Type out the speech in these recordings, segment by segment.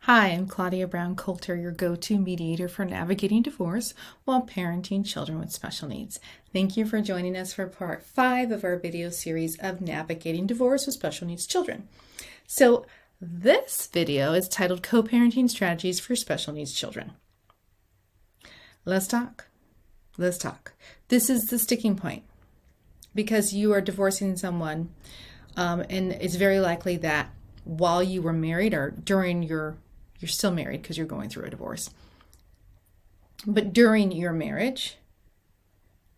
Hi, I'm Claudia Brown Coulter, your go-to mediator for navigating divorce while parenting children with special needs. Thank you for joining us for part 5 of our video series of navigating divorce with special needs children. So this video is titled Co-Parenting Strategies for Special Needs Children. Let's talk. This is the sticking point because you are divorcing someone and it's very likely that while you were married or during you're still married because you're going through a divorce. But during your marriage,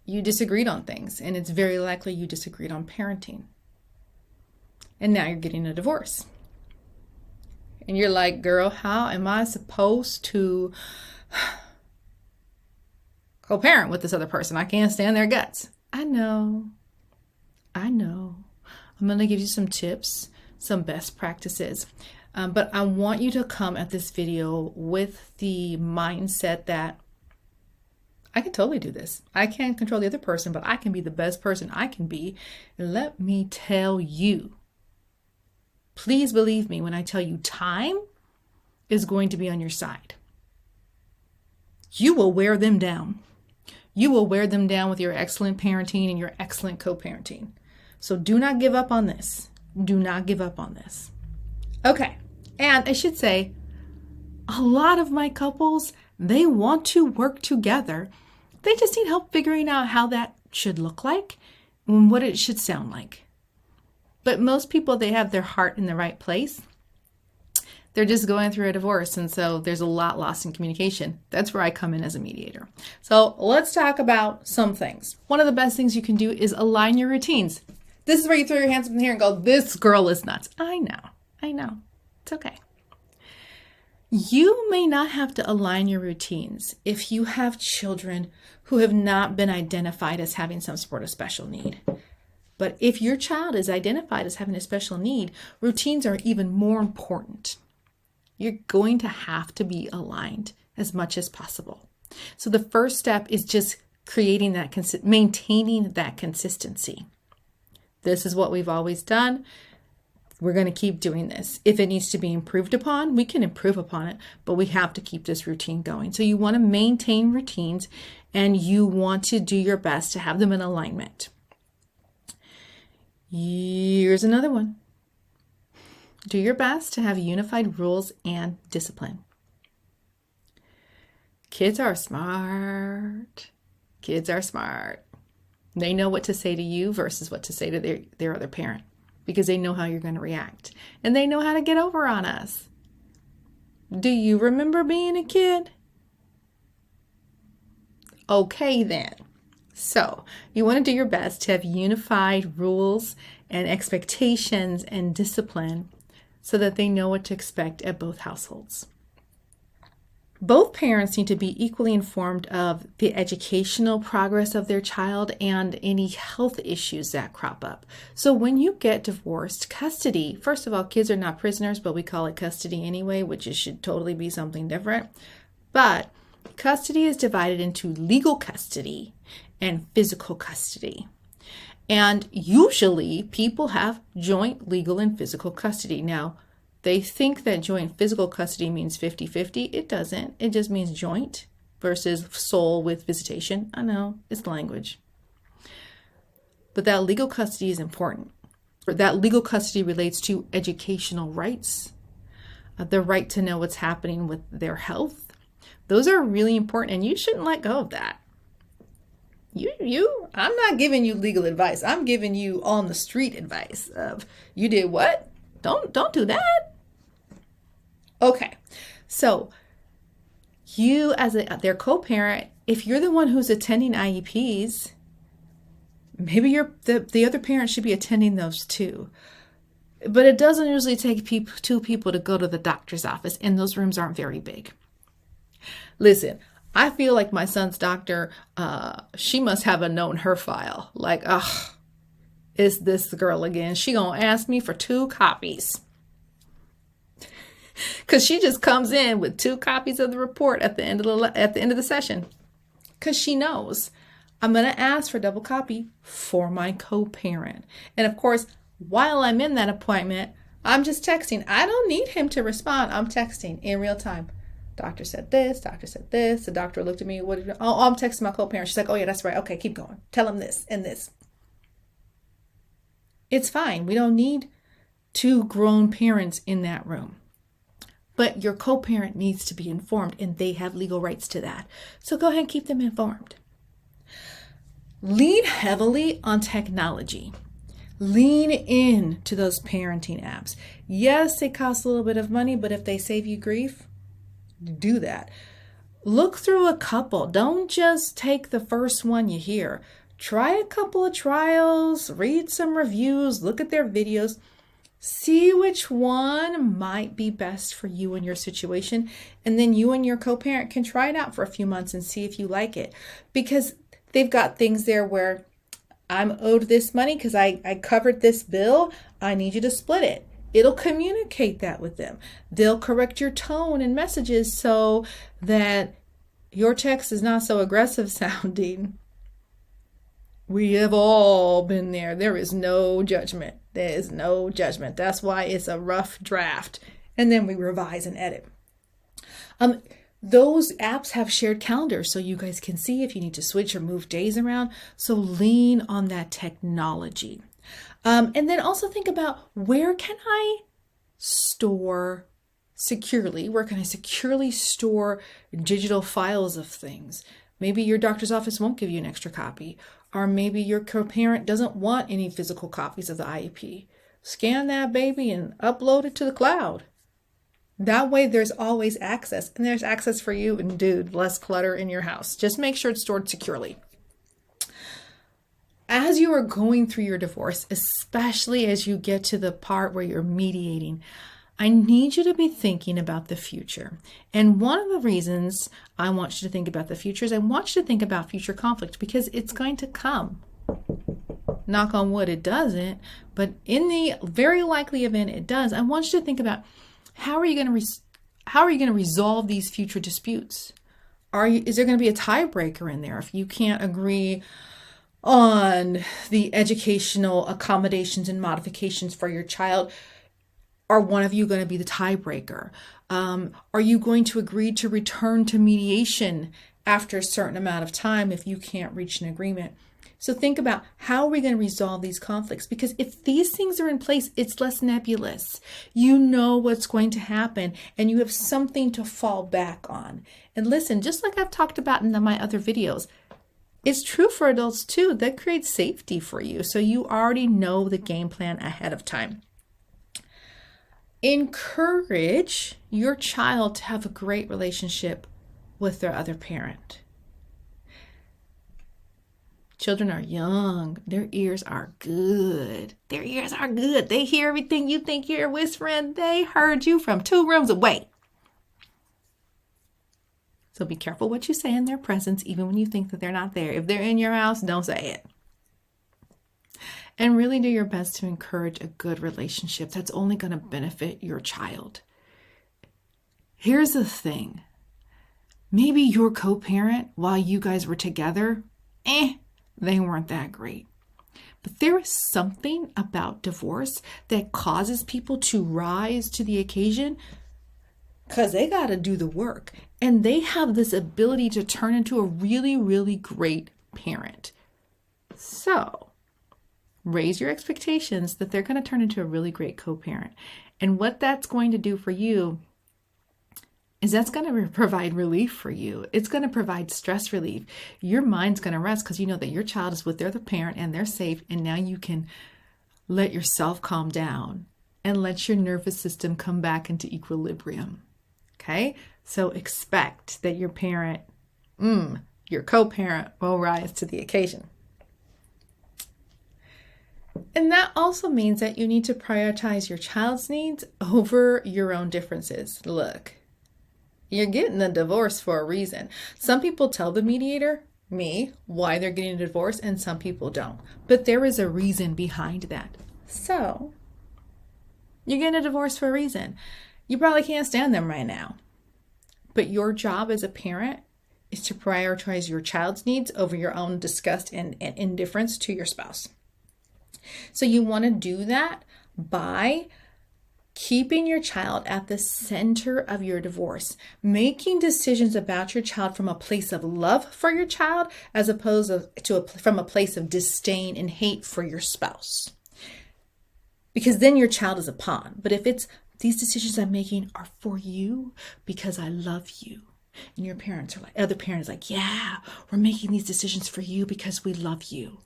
you disagreed on things, and it's very likely you disagreed on parenting. And now you're getting a divorce. And you're like, girl, how am I supposed to co-parent with this other person? I can't stand their guts. I know. I'm going to give you some tips, some best practices. But I want you to come at this video with the mindset that I can totally do this. I can't control the other person, but I can be the best person I can be. And let me tell you, please believe me when I tell you time is going to be on your side. You will wear them down. You will wear them down with your excellent parenting and your excellent co-parenting. So do not give up on this. Do not give up on this. Okay. And I should say, a lot of my couples, they want to work together. They just need help figuring out how that should look like and what it should sound like. But most people, they have their heart in the right place. They're just going through a divorce, and so there's a lot lost in communication. That's where I come in as a mediator. So let's talk about some things. One of the best things you can do is align your routines. This is where you throw your hands up in the air and go, this girl is nuts. I know. It's okay. You may not have to align your routines if you have children who have not been identified as having some sort of special need. But if your child is identified as having a special need, routines are even more important. You're going to have to be aligned as much as possible. So the first step is just creating that, maintaining that consistency. This is what we've always done. We're going to keep doing this. If it needs to be improved upon, we can improve upon it, but we have to keep this routine going. So you want to maintain routines and you want to do your best to have them in alignment. Here's another one. Do your best to have unified rules and discipline. Kids are smart. They know what to say to you versus what to say to their other parent, because they know how you're going to react. And they know how to get over on us. Do you remember being a kid? Okay, then. So you want to do your best to have unified rules and expectations and discipline so that they know what to expect at both households. Both parents need to be equally informed of the educational progress of their child and any health issues that crop up. So when you get divorced, custody, first of all, kids are not prisoners, but we call it custody anyway, which should totally be something different. But custody is divided into legal custody and physical custody. And usually people have joint legal and physical custody. Now, they think that joint physical custody means 50-50. It doesn't. It just means joint versus sole with visitation. I know, it's language. But that legal custody is important. That legal custody relates to educational rights, the right to know what's happening with their health. Those are really important, and you shouldn't let go of that. I'm not giving you legal advice. I'm giving you on the street advice of you did what? Don't do that. Okay, so you as their co-parent, if you're the one who's attending IEPs, maybe the other parent should be attending those too. But it doesn't usually take two people to go to the doctor's office, and those rooms aren't very big. Listen, I feel like my son's doctor, she must have a note in her file. Like, is this the girl again? She gonna ask me for 2 copies. Because she just comes in with 2 copies of the report at the end of the session. Because she knows I'm going to ask for double copy for my co-parent. And of course, while I'm in that appointment, I'm just texting. I don't need him to respond. I'm texting in real time. Doctor said this, doctor said this. The doctor looked at me. I'm texting my co-parent. She's like, oh yeah, that's right. Okay, keep going. Tell him this and this. It's fine. We don't need two grown parents in that room. But your co-parent needs to be informed, and they have legal rights to that. So go ahead and keep them informed. Lean heavily on technology. Lean in to those parenting apps. Yes, they cost a little bit of money, but if they save you grief, do that. Look through a couple. Don't just take the first one you hear. Try a couple of trials, read some reviews, look at their videos, see which one might be best for you and your situation. And then you and your co-parent can try it out for a few months and see if you like it. Because they've got things there where I'm owed this money because I covered this bill. I need you to split it. It'll communicate that with them. They'll correct your tone and messages so that your text is not so aggressive sounding. We have all been there. There is no judgment. There is no judgment. That's why it's a rough draft. And then we revise and edit. Those apps have shared calendars so you guys can see if you need to switch or move days around. So lean on that technology. And then also think about, where can I store securely? Where can I securely store digital files of things? Maybe your doctor's office won't give you an extra copy, or maybe your co-parent doesn't want any physical copies of the IEP. Scan that baby and upload it to the cloud. That way there's always access, and there's access for you, and dude, less clutter in your house. Just make sure it's stored securely. As you are going through your divorce, especially as you get to the part where you're mediating, I need you to be thinking about the future. And one of the reasons I want you to think about the future is I want you to think about future conflict, because it's going to come. Knock on wood, it doesn't. But in the very likely event it does, I want you to think about, how are you going to resolve these future disputes? Is there going to be a tiebreaker in there if you can't agree on the educational accommodations and modifications for your child? Are one of you going to be the tiebreaker? Are you going to agree to return to mediation after a certain amount of time if you can't reach an agreement? So think about, how are we going to resolve these conflicts? Because if these things are in place, it's less nebulous. You know what's going to happen, and you have something to fall back on. And listen, just like I've talked about in my other videos, it's true for adults too. That creates safety for you. So you already know the game plan ahead of time. Encourage your child to have a great relationship with their other parent. Children are young. Their ears are good. Their ears are good. They hear everything you think you're whispering. They heard you from 2 rooms away. So be careful what you say in their presence, even when you think that they're not there. If they're in your house, don't say it. And really do your best to encourage a good relationship that's only going to benefit your child. Here's the thing. Maybe your co-parent, while you guys were together, they weren't that great. But there is something about divorce that causes people to rise to the occasion, because they got to do the work. And they have this ability to turn into a really, really great parent. So raise your expectations that they're going to turn into a really great co-parent. And what that's going to do for you is that's going to provide relief for you. It's going to provide stress relief. Your mind's going to rest because you know that your child is with their other parent and they're safe. And now you can let yourself calm down and let your nervous system come back into equilibrium. Okay? So expect that your parent, your co-parent, will rise to the occasion. And that also means that you need to prioritize your child's needs over your own differences. Look, you're getting a divorce for a reason. Some people tell the mediator, me, why they're getting a divorce, and some people don't. But there is a reason behind that. So, you're getting a divorce for a reason. You probably can't stand them right now. But your job as a parent is to prioritize your child's needs over your own disgust and indifference to your spouse. So you want to do that by keeping your child at the center of your divorce, making decisions about your child from a place of love for your child as opposed from a place of disdain and hate for your spouse. Because then your child is a pawn. But if it's these decisions I'm making are for you because I love you, and your parents are like, other parents are like, yeah, we're making these decisions for you because we love you.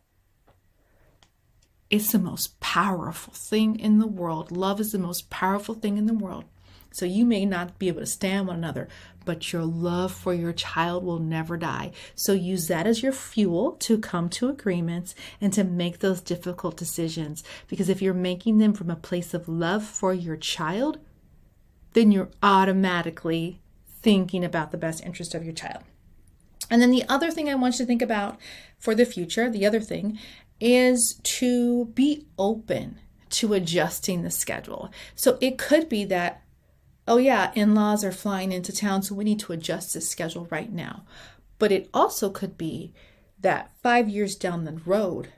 It's the most powerful thing in the world. Love is the most powerful thing in the world. So you may not be able to stand one another, but your love for your child will never die. So use that as your fuel to come to agreements and to make those difficult decisions. Because if you're making them from a place of love for your child, then you're automatically thinking about the best interest of your child. And then the other thing I want you to think about for the future, the other thing, is to be open to adjusting the schedule. So it could be that, oh yeah, in-laws are flying into town, so we need to adjust the schedule right now. But it also could be that 5 years down the road,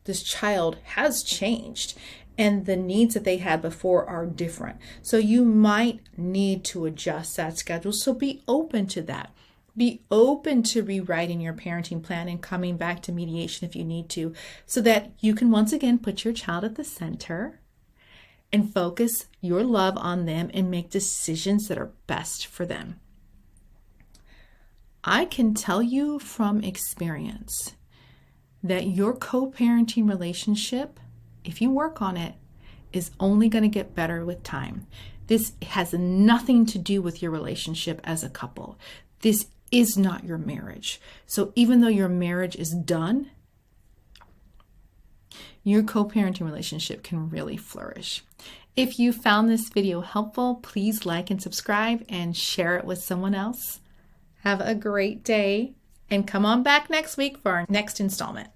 this child has changed and the needs that they had before are different. So you might need to adjust that schedule. So be open to that. Be open to rewriting your parenting plan and coming back to mediation if you need to, so that you can once again put your child at the center and focus your love on them and make decisions that are best for them. I can tell you from experience that your co-parenting relationship, if you work on it, is only going to get better with time. This has nothing to do with your relationship as a couple. This is not your marriage. So even though your marriage is done, your co-parenting relationship can really flourish. If you found this video helpful, please like and subscribe and share it with someone else. Have a great day and come on back next week for our next installment.